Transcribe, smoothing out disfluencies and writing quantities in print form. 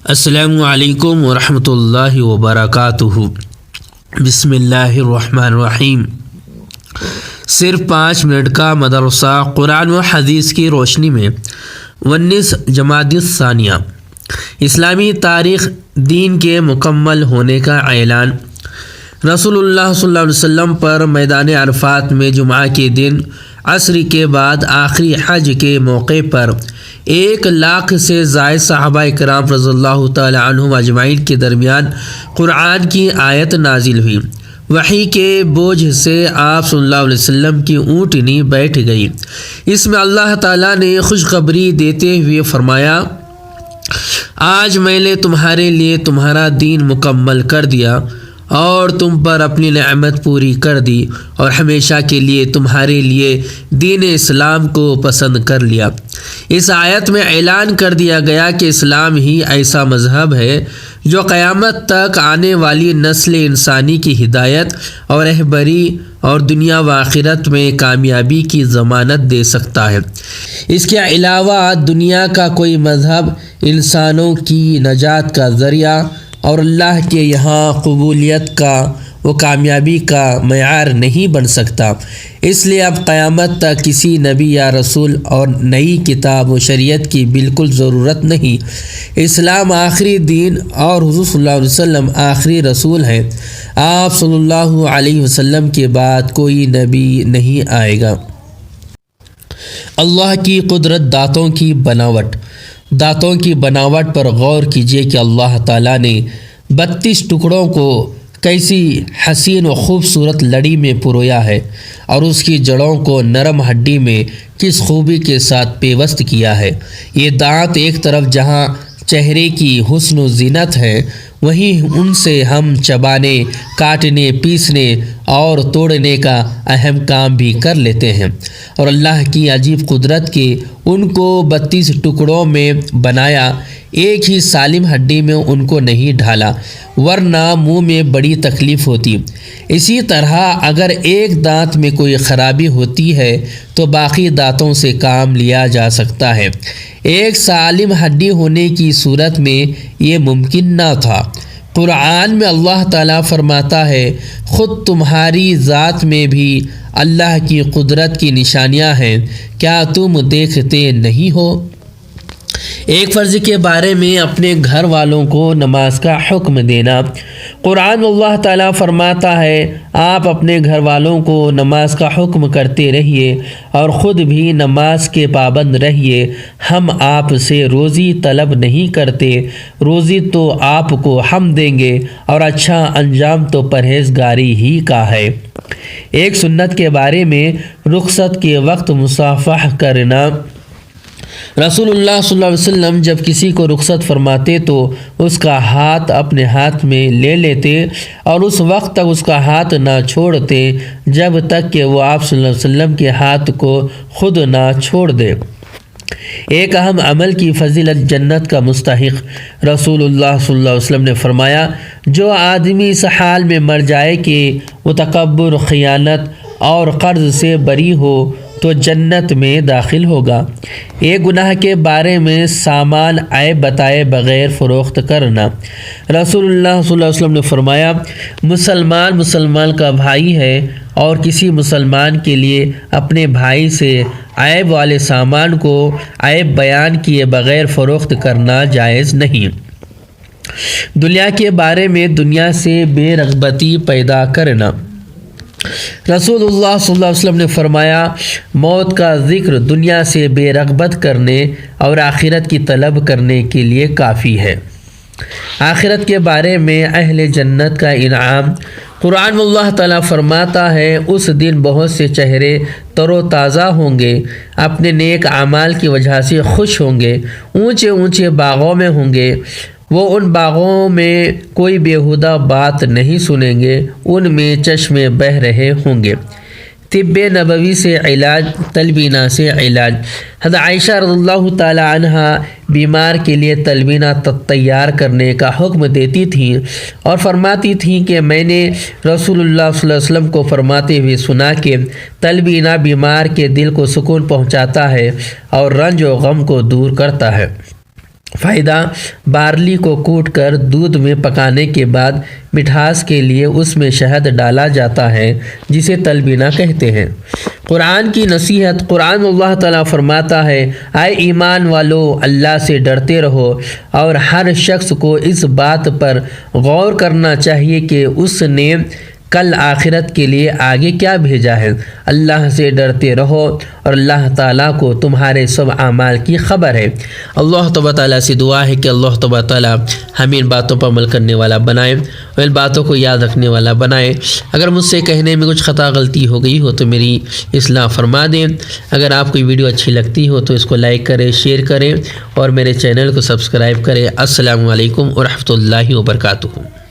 السلام علیکم ورحمۃ اللہ وبرکاتہ۔ بسم اللہ الرحمن الرحیم۔ صرف 5 منٹ کا مدرسہ قرآن و حدیث کی روشنی میں 19 جمادی الثانیہ، اسلامی تاریخ دین کے مکمل ہونے کا اعلان۔ رسول اللہ صلی اللہ علیہ وسلم پر میدان عرفات میں جمعہ کے دن عصر کے بعد آخری حج کے موقع پر 1 لاکھ سے زائد صحابہ کرام رضی اللہ تعالی عنہم اجمعین کے درمیان قرآن کی آیت نازل ہوئی۔ وحی کے بوجھ سے آپ صلی اللہ علیہ وسلم کی اونٹنی بیٹھ گئی۔ اس میں اللہ تعالیٰ نے خوشخبری دیتے ہوئے فرمایا، آج میں نے تمہارے لیے تمہارا دین مکمل کر دیا اور تم پر اپنی نعمت پوری کر دی اور ہمیشہ کے لیے تمہارے لیے دین اسلام کو پسند کر لیا۔ اس آیت میں اعلان کر دیا گیا کہ اسلام ہی ایسا مذہب ہے جو قیامت تک آنے والی نسل انسانی کی ہدایت اور رہبری اور دنیا و آخرت میں کامیابی کی ضمانت دے سکتا ہے۔ اس کے علاوہ دنیا کا کوئی مذہب انسانوں کی نجات کا ذریعہ اور اللہ کے یہاں قبولیت کا و کامیابی کا معیار نہیں بن سکتا۔ اس لیے اب قیامت تک کسی نبی یا رسول اور نئی کتاب و شریعت کی بالکل ضرورت نہیں۔ اسلام آخری دین اور حضور صلی اللہ علیہ وسلم آخری رسول ہیں۔ آپ صلی اللہ علیہ وسلم کے بعد کوئی نبی نہیں آئے گا۔ اللہ کی قدرت دانتوں کی بناوٹ پر غور کیجیے کہ اللہ تعالیٰ نے 32 ٹکڑوں کو کیسی حسین و خوبصورت لڑی میں پرویا ہے اور اس کی جڑوں کو نرم ہڈی میں کس خوبی کے ساتھ پیوست کیا ہے۔ یہ دانت ایک طرف جہاں چہرے کی حسن و زینت ہے، وہیں ان سے ہم چبانے، کاٹنے، پیسنے اور توڑنے کا اہم کام بھی کر لیتے ہیں، اور اللہ کی عجیب قدرت کے ان کو 32 ٹکڑوں میں بنایا، ایک ہی سالم ہڈی میں ان کو نہیں ڈھالا، ورنہ منہ میں بڑی تکلیف ہوتی۔ اسی طرح اگر ایک دانت میں کوئی خرابی ہوتی ہے تو باقی دانتوں سے کام لیا جا سکتا ہے۔ ایک سالم ہڈی ہونے کی صورت میں یہ ممکن نہ تھا۔ قرآن میں اللہ تعالیٰ فرماتا ہے، خود تمہاری ذات میں بھی اللہ کی قدرت کی نشانیاں ہیں، کیا تم دیکھتے نہیں ہو؟ ایک فرض کے بارے میں اپنے گھر والوں کو نماز کا حکم دینا۔ قرآن میں اللہ تعالیٰ فرماتا ہے، آپ اپنے گھر والوں کو نماز کا حکم کرتے رہیے اور خود بھی نماز کے پابند رہیے۔ ہم آپ سے روزی طلب نہیں کرتے، روزی تو آپ کو ہم دیں گے اور اچھا انجام تو پرہیزگاری ہی کا ہے۔ ایک سنت کے بارے میں رخصت کے وقت مصافحہ کرنا۔ رسول اللہ صلی اللہ علیہ وسلم جب کسی کو رخصت فرماتے تو اس کا ہاتھ اپنے ہاتھ میں لے لیتے اور اس وقت تک اس کا ہاتھ نہ چھوڑتے جب تک کہ وہ آپ صلی اللہ علیہ وسلم کے ہاتھ کو خود نہ چھوڑ دے۔ ایک اہم عمل کی فضیلت جنت کا مستحق۔ رسول اللہ صلی اللہ علیہ وسلم نے فرمایا، جو آدمی اس حال میں مر جائے کہ وہ تکبر، خیانت اور قرض سے بری ہو تو جنت میں داخل ہوگا۔ ایک گناہ کے بارے میں سامان عیب بتائے بغیر فروخت کرنا۔ رسول اللہ صلی اللہ علیہ وسلم نے فرمایا، مسلمان کا بھائی ہے اور کسی مسلمان کے لیے اپنے بھائی سے عیب والے سامان کو عیب بیان کیے بغیر فروخت کرنا جائز نہیں۔ دنیا کے بارے میں دنیا سے بے رغبتی پیدا کرنا۔ رسول اللہ صلی اللہ علیہ وسلم نے فرمایا، موت کا ذکر دنیا سے بے رغبت کرنے اور آخرت کی طلب کرنے کے لیے کافی ہے۔ آخرت کے بارے میں اہل جنت کا انعام۔ قرآن میں اللہ تعالیٰ فرماتا ہے، اس دن بہت سے چہرے تر و تازہ ہوں گے، اپنے نیک اعمال کی وجہ سے خوش ہوں گے، اونچے اونچے باغوں میں ہوں گے، وہ ان باغوں میں کوئی بیہودہ بات نہیں سنیں گے، ان میں چشمے بہہ رہے ہوں گے۔ طب نبوی سے علاج، تلبینہ سے علاج۔ حضرت عائشہ رضی اللہ تعالی عنہا بیمار کے لیے تلبینہ تیار کرنے کا حکم دیتی تھیں اور فرماتی تھیں کہ میں نے رسول اللہ صلی اللہ علیہ وسلم کو فرماتے ہوئے سنا کہ تلبینہ بیمار کے دل کو سکون پہنچاتا ہے اور رنج و غم کو دور کرتا ہے۔ فائدہ: بارلی کو کوٹ کر دودھ میں پکانے کے بعد مٹھاس کے لیے اس میں شہد ڈالا جاتا ہے جسے تلبینہ کہتے ہیں۔ قرآن کی نصیحت: قرآن اللہ تعالیٰ فرماتا ہے، اے ایمان والو، اللہ سے ڈرتے رہو، اور ہر شخص کو اس بات پر غور کرنا چاہیے کہ اس نے کل آخرت کے لیے آگے کیا بھیجا ہے۔ اللہ سے ڈرتے رہو اور اللہ تعالیٰ کو تمہارے سب اعمال کی خبر ہے۔ اللہ تبارک تعالیٰ سے دعا ہے کہ اللہ تبارک تعالیٰ ہمیں ان باتوں پر عمل کرنے والا بنائے اور ان باتوں کو یاد رکھنے والا بنائے۔ اگر مجھ سے کہنے میں کچھ خطا غلطی ہو گئی ہو تو میری اصلاح فرما دیں۔ اگر آپ کو ویڈیو اچھی لگتی ہو تو اس کو لائک کریں، شیئر کریں اور میرے چینل کو سبسکرائب کریں۔ السلام علیکم ورحمۃ اللہ وبرکاتہ۔